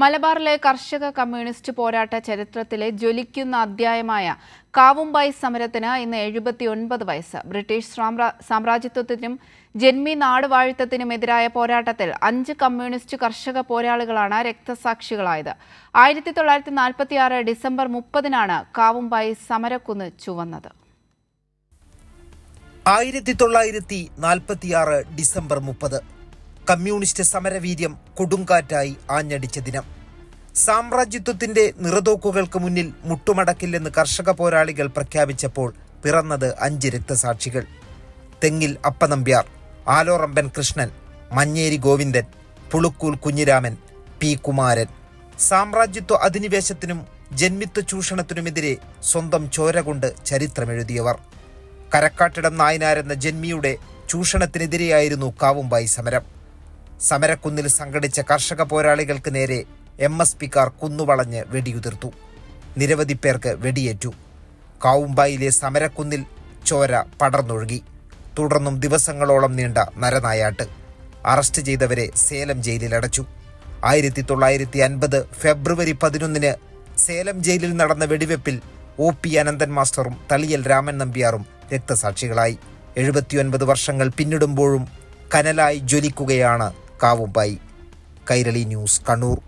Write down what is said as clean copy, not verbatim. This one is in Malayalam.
മലബാറിലെ കർഷക കമ്മ്യൂണിസ്റ്റ് പോരാട്ട ചരിത്രത്തിലെ ജ്വലിക്കുന്ന അധ്യായമായ കാവുംബായി സമരത്തിന് ഇന്ന് 79 വയസ്സ്. ബ്രിട്ടീഷ് സാമ്രാജ്യത്വത്തിനും ജന്മി നാടുവാഴിത്തത്തിനുമെതിരായ പോരാട്ടത്തിൽ 5 കമ്മ്യൂണിസ്റ്റ് കർഷക പോരാളികളാണ് രക്തസാക്ഷികളായത്. 1946 ഡിസംബർ 30-നാണ് കാവുംബായി സമരക്കുന്ന് ചുവന്നത്. 1946 ഡിസംബർ 30 കമ്മ്യൂണിസ്റ്റ് സമരവീര്യം കൊടുങ്കാറ്റായി ആഞ്ഞടിച്ച ദിനം. സാമ്രാജ്യത്വത്തിന്റെ നിറതോക്കുകൾക്ക് മുന്നിൽ മുട്ടുമടക്കില്ലെന്ന് കർഷക പോരാളികൾ പ്രഖ്യാപിച്ചപ്പോൾ പിറന്നത് 5 രക്തസാക്ഷികൾ. തെങ്ങിൽ അപ്പനമ്പ്യാർ, ആലോറമ്പൻ കൃഷ്ണൻ, മഞ്ഞേരി ഗോവിന്ദൻ, പുളുക്കൂൽ കുഞ്ഞിരാമൻ, പി കുമാരൻ. സാമ്രാജ്യത്വ അധിനിവേശത്തിനും ജന്മിത്വ ചൂഷണത്തിനുമെതിരെ സ്വന്തം ചോര കൊണ്ട് ചരിത്രമെഴുതിയവർ. കരക്കാട്ടിടം നായനാരെന്ന ജന്മിയുടെ ചൂഷണത്തിനെതിരെയായിരുന്നു കാവുംബായി സമരം. സമരക്കുന്നിൽ സംഘടിച്ച കർഷക പോരാളികൾക്ക് നേരെ MSPക്കാർ കുന്നുവളഞ്ഞ് വെടിയുതിർത്തു. നിരവധി പേർക്ക് വെടിയേറ്റു. കാവുംബായിലെ സമരക്കുന്നിൽ ചോര പടർന്നൊഴുകി. തുടർന്നും ദിവസങ്ങളോളം നീണ്ട നരനായാട്ട്. അറസ്റ്റ് ചെയ്തവരെ സേലം ജയിലിലടച്ചു. 1950 ഫെബ്രുവരി 11 സേലം ജയിലിൽ നടന്ന വെടിവെപ്പിൽ OP അനന്തൻ മാസ്റ്ററും തളിയൽ രാമൻ നമ്പ്യാറും രക്തസാക്ഷികളായി. 79 വർഷങ്ങൾ പിന്നിടുമ്പോഴും കനലായി ജ്വലിക്കുകയാണ് കാവുംബായി. കൈരളി ന്യൂസ്, കണ്ണൂർ.